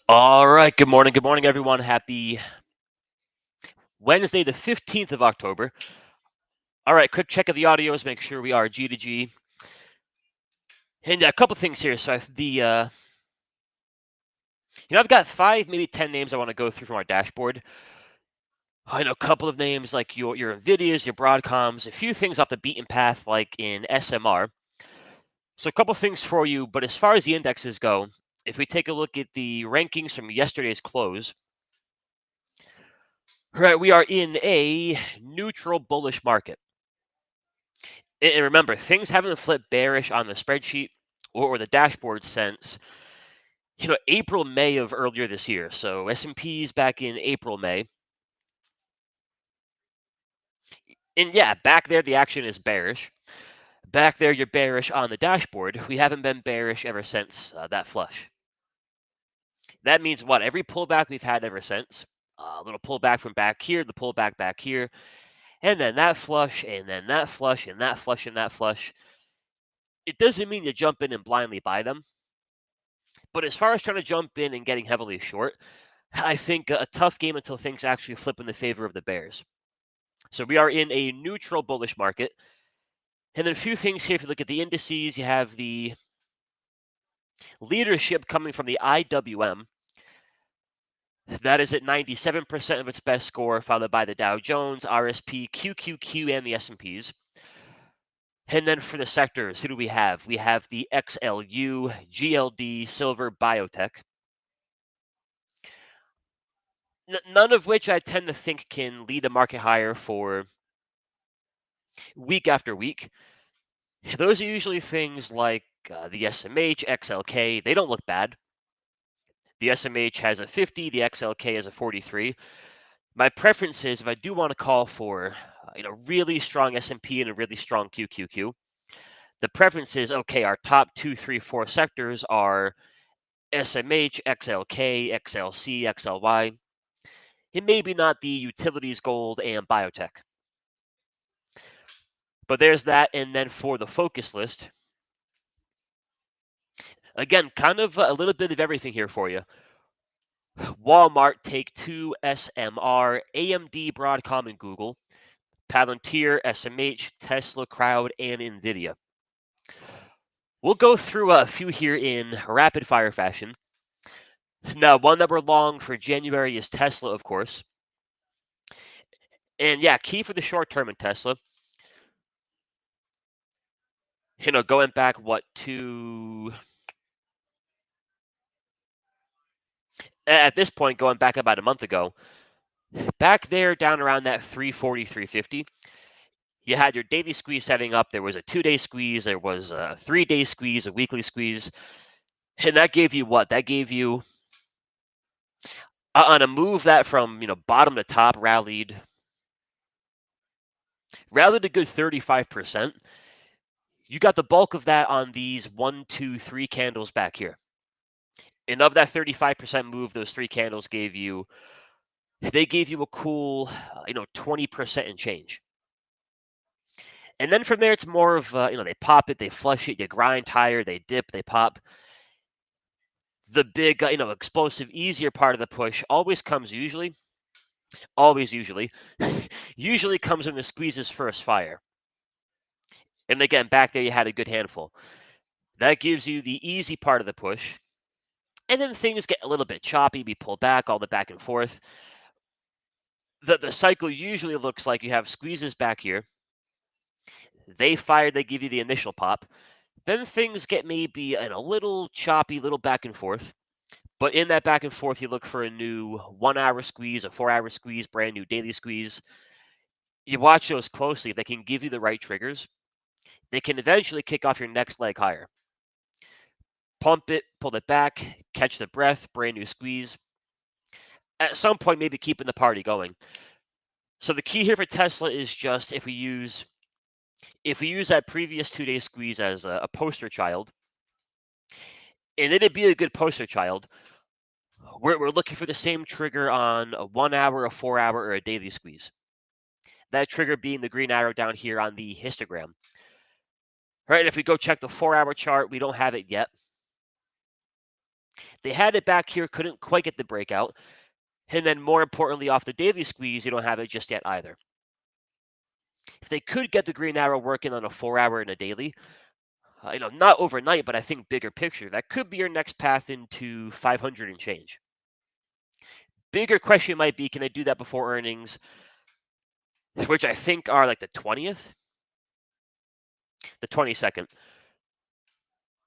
All right. Good morning. Good morning, everyone. Happy Wednesday, the 15th of October. All right. Quick check of the audios. Make sure we are G to G. And a couple things here. So I've got 5, maybe 10 names I want to go through from our dashboard. I know a couple of names like your Nvidias, your Broadcoms, a few things off the beaten path like in SMR. So a couple things for you. But as far as the indexes go, if we take a look at the rankings from yesterday's close, right, we are in a neutral bullish market. And remember, things haven't flipped bearish on the spreadsheet or the dashboard since April, May of earlier this year. So S&P's back in April, May, and yeah, back there the action is bearish. Back there you're bearish on the dashboard. We haven't been bearish ever since that flush. That means what? Every pullback we've had ever since. A little pullback from back here, the pullback back here, and then that flush, and then that flush, and that flush, and that flush. It doesn't mean you jump in and blindly buy them. But as far as trying to jump in and getting heavily short, I think a tough game until things actually flip in the favor of the Bears. So we are in a neutral bullish market. And then a few things here. If you look at the indices, you have the leadership coming from the IWM. That is at 97% of its best score, followed by the Dow Jones, RSP, QQQ, and the S&Ps. And then for the sectors, who do we have? We have the XLU, GLD, Silver, Biotech. None of which I tend to think can lead a market higher for week after week. Those are usually things like the SMH, XLK. They don't look bad. The SMH has a 50, the XLK has a 43. My preference is if I do want to call for really strong S&P and a really strong QQQ, the preference is okay. Our top 2, 3, 4 sectors are SMH, XLK, XLC, XLY. And maybe not the utilities, gold, and biotech. But there's that. And then for the focus list, again, kind of a little bit of everything here for you. Walmart, Take Two, SMR, AMD, Broadcom, and Google, Palantir, SMH, Tesla, Crowd, and NVIDIA. We'll go through a few here in rapid fire fashion. Now, one that we're long for January is Tesla, of course. And yeah, key for the short term in Tesla. Going back, to at this point, going back about a month ago, back there down around that 340, 350, you had your daily squeeze setting up. There was a 2-day squeeze. There was a 3-day squeeze, a weekly squeeze. And that gave you what? That gave you, on a move that from, bottom to top rallied a good 35%. You got the bulk of that on these 1, 2, 3 candles back here. And of that 35% move, those 3 candles gave you a cool, 20% and change. And then from there, it's more of, they pop it, they flush it, you grind higher, they dip, they pop. The big, explosive, easier part of the push always usually comes when the squeezes first fire. And again, back there, you had a good handful. That gives you the easy part of the push. And then things get a little bit choppy, we pull back, all the back and forth. The cycle usually looks like you have squeezes back here. They fire, they give you the initial pop. Then things get maybe a little choppy, little back and forth. But in that back and forth, you look for a new 1-hour squeeze, a 4-hour squeeze, brand new daily squeeze. You watch those closely. They can give you the right triggers. They can eventually kick off your next leg higher. Pump it, pull it back, catch the breath, brand new squeeze. At some point, maybe keeping the party going. So the key here for Tesla is just if we use that previous 2-day squeeze as a poster child, and it'd be a good poster child. We're looking for the same trigger on a 1-hour, a 4-hour, or a daily squeeze. That trigger being the green arrow down here on the histogram. All right, if we go check the 4-hour chart, we don't have it yet. They had it back here, couldn't quite get the breakout. And then more importantly, off the daily squeeze, you don't have it just yet either. If they could get the green arrow working on a 4 hour and a daily, not overnight, but I think bigger picture, that could be your next path into 500 and change. Bigger question might be, can I do that before earnings, which I think are like the 20th, the 22nd.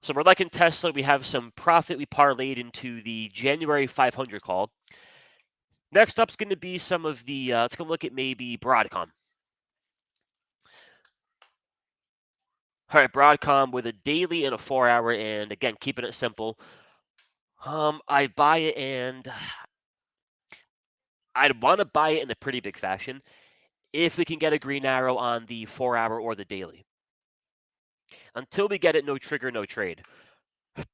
So we're like in Tesla, we have some profit we parlayed into the January 500 call. Next up's going to be some of the, let's go look at maybe Broadcom. All right, Broadcom with a daily and a 4 hour, and again, keeping it simple. I buy it, and I'd want to buy it in a pretty big fashion if we can get a green arrow on the 4 hour or the daily. Until we get it, no trigger, no trade.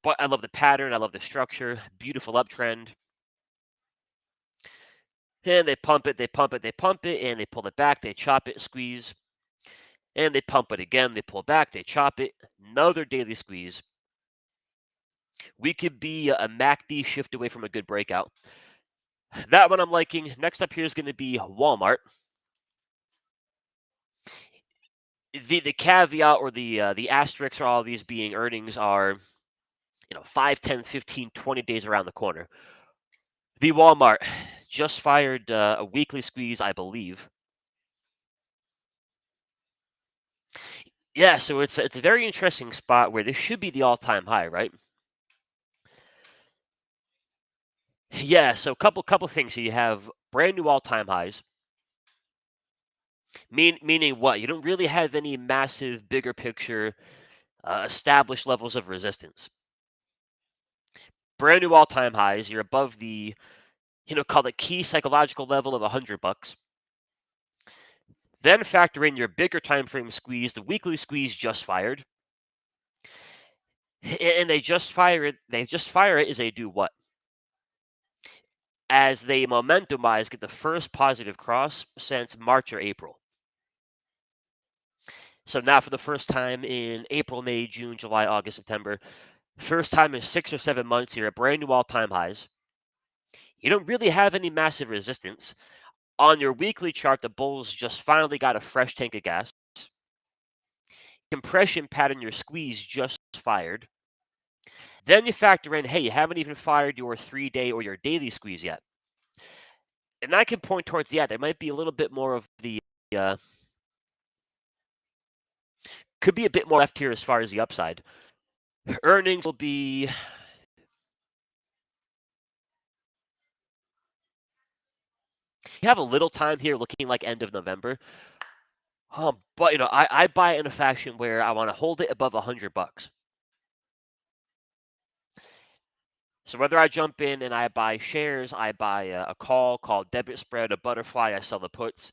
But I love the pattern, I love the structure, beautiful uptrend. And they pump it, they pump it, they pump it, and they pull it back, they chop it, squeeze. And they pump it again, they pull back, they chop it, another daily squeeze. We could be a MACD shift away from a good breakout. That one I'm liking. Next up here is going to be Walmart. The caveat or the asterisk for all of these being earnings are 5, 10, 15, 20 days around the corner. The Walmart just fired a weekly squeeze, I believe. Yeah, so it's a very interesting spot where this should be the all-time high, right? Yeah, so couple things. So you have brand new all-time highs. Meaning what? You don't really have any massive, bigger picture, established levels of resistance. Brand new all-time highs. You're above the, call it key psychological level of $100. Then factor in your bigger time frame squeeze, the weekly squeeze just fired, and they just fire it. They just fire it as they do what? As they momentum-wise get the first positive cross since March or April. So now for the first time in April, May, June, July, August, September, first time in 6 or 7 months, you're at brand new all-time highs. You don't really have any massive resistance. On your weekly chart, the bulls just finally got a fresh tank of gas. Compression pattern, your squeeze just fired. Then you factor in, hey, you haven't even fired your 3-day or your daily squeeze yet. And I can point towards, yeah, there might be a little bit more of the, could be a bit more left here as far as the upside. Earnings will be, you have a little time here looking like end of November. But, I buy it in a fashion where I want to hold it above $100. So whether I jump in and I buy shares, I buy a call called debit spread, a butterfly, I sell the puts.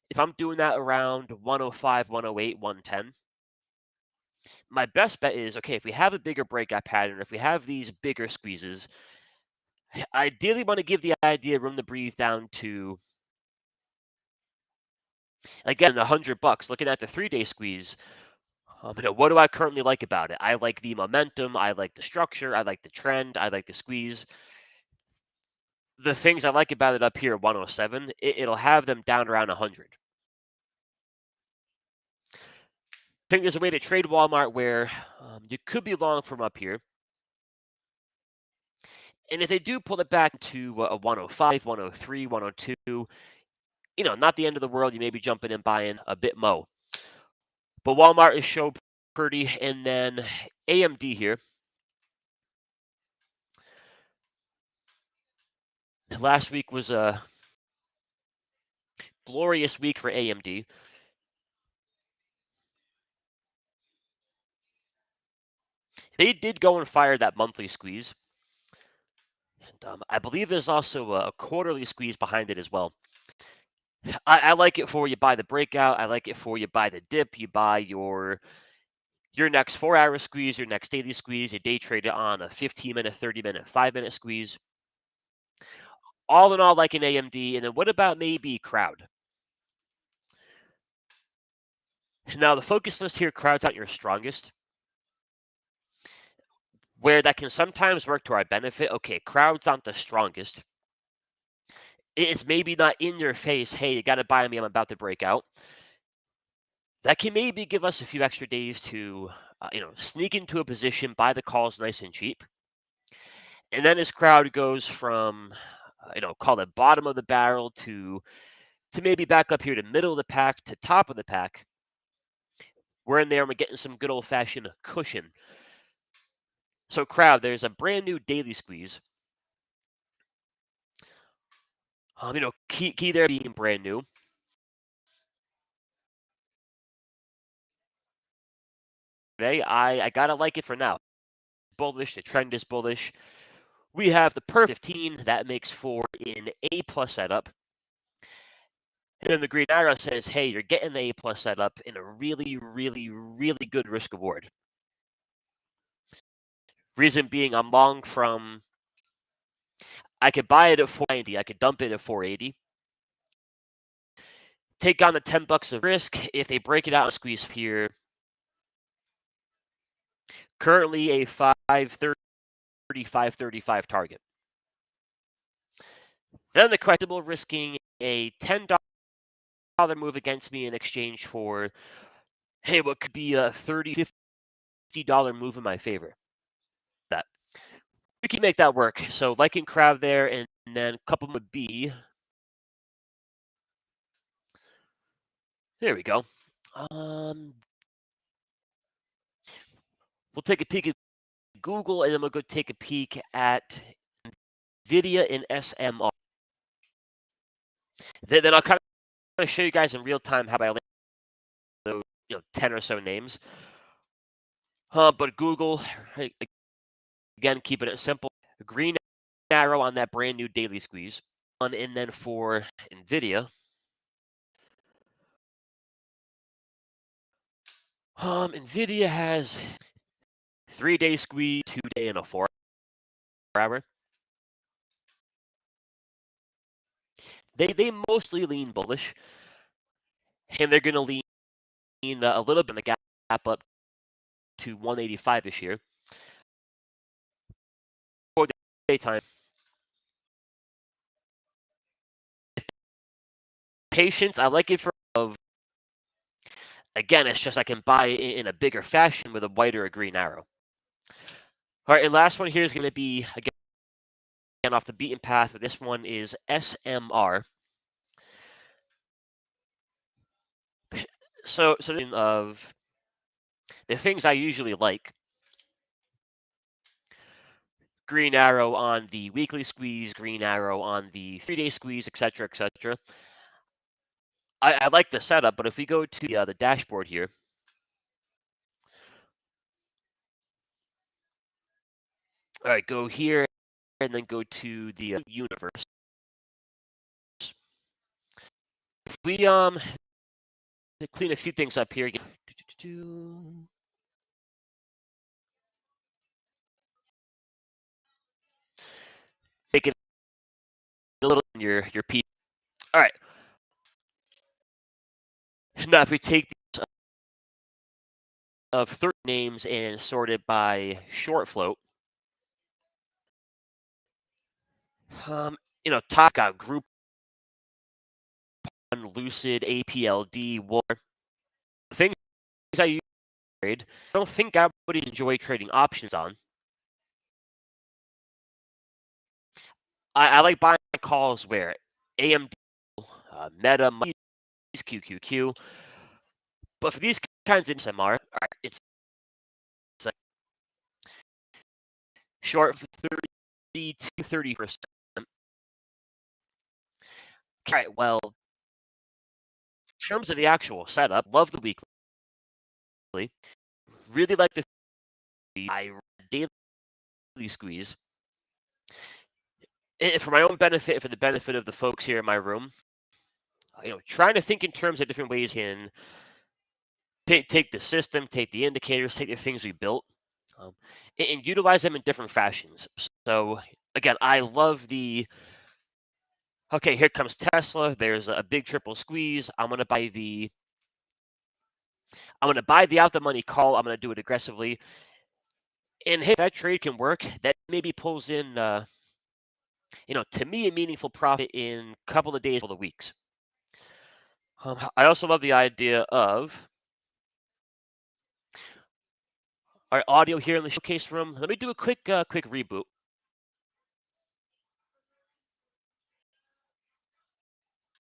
If I'm doing that around 105, 108, 110, my best bet is, okay, if we have a bigger breakout pattern, if we have these bigger squeezes, I ideally want to give the idea room to breathe down to, again, $100. Looking at the 3-day squeeze, what do I currently like about it? I like the momentum, I like the structure, I like the trend, I like the squeeze. The things I like about it up here at 107, it'll have them down around 100. I think there's a way to trade Walmart where you could be long from up here. And if they do pull it back to a 105, 103, 102, not the end of the world. You may be jumping and buying a bit mo. But Walmart is show pretty. And then AMD here. Last week was a glorious week for AMD. They did go and fire that monthly squeeze. And I believe there's also a quarterly squeeze behind it as well. I like it for you buy the breakout. I like it for you buy the dip. You buy your next 4-hour squeeze, your next daily squeeze. You day trade it on a 15-minute, 30-minute, 5-minute squeeze. All in all, like an AMD. And then what about maybe Crowd? Now, the focus list here crowds out your strongest. where that can sometimes work to our benefit. Okay, crowd's not the strongest. It's maybe not in your face. Hey, you got to buy me. I'm about to break out. That can maybe give us a few extra days to, sneak into a position, buy the calls nice and cheap. And then this crowd goes from, call it bottom of the barrel to maybe back up here to middle of the pack to top of the pack. We're in there and we're getting some good old fashioned cushion. So, crowd, there's a brand new daily squeeze. Key there being brand new. Today, I gotta like it for now. Bullish, the trend is bullish. We have the perfect 15 that makes for an A plus setup. And then the green arrow says, hey, you're getting the A plus setup in a really, really, really good risk reward. Reason being, I'm long from, I could buy it at 490, I could dump it at 480. Take on the $10 of risk. If they break it out and squeeze here, currently a 530, 535 target. Then the questionable, risking a $10 move against me in exchange for, hey, what could be a $30, $50 move in my favor. That we can make that work. So liking crowd there, and then a couple would be. There we go. We'll take a peek at Google, and then we'll go take a peek at NVIDIA and SMR. Then I'll kind of show you guys in real time how I link those 10 or so names. But Google, again, keeping it simple. Green arrow on that brand new daily squeeze. And then for NVIDIA, NVIDIA has 3-day squeeze, 2-day, and a 4-hour. They mostly lean bullish, and they're going to lean a little bit in the gap up to 185-ish here. For daytime. Patience, I like it for of. Again, it's just I can buy it in a bigger fashion with a white or a green arrow. All right, and last one here is going to be, again, off the beaten path, but this one is SMR. So of the things I usually like. Green arrow on the weekly squeeze, green arrow on the 3-day squeeze, etc., etc. I like the setup, but if we go to the dashboard here, all right, go here and then go to the universe. If we clean a few things up here. Make it a little in your P. All right. Now, if we take these of 30 names and sort it by short float, top got Group 1, Lucid, APLD, War. Things I use to trade. I don't think I would enjoy trading options on. I like buying calls where AMD, Meta, QQQ. But for these kinds of SMR, it's like short for 30 to 30%. All right, well, in terms of the actual setup, love the weekly. Really like the daily squeeze. And for my own benefit, for the benefit of the folks here in my room, trying to think in terms of different ways can take the system, take the indicators, take the things we built, and utilize them in different fashions. So again, I love the. Okay, here comes Tesla. There's a big triple squeeze. I'm gonna buy the out the money call. I'm gonna do it aggressively. And hey, if that trade can work, that maybe pulls in, to me, a meaningful profit in a couple of days, couple of weeks. I also love the idea of our audio here in the showcase room. Let me do a quick reboot.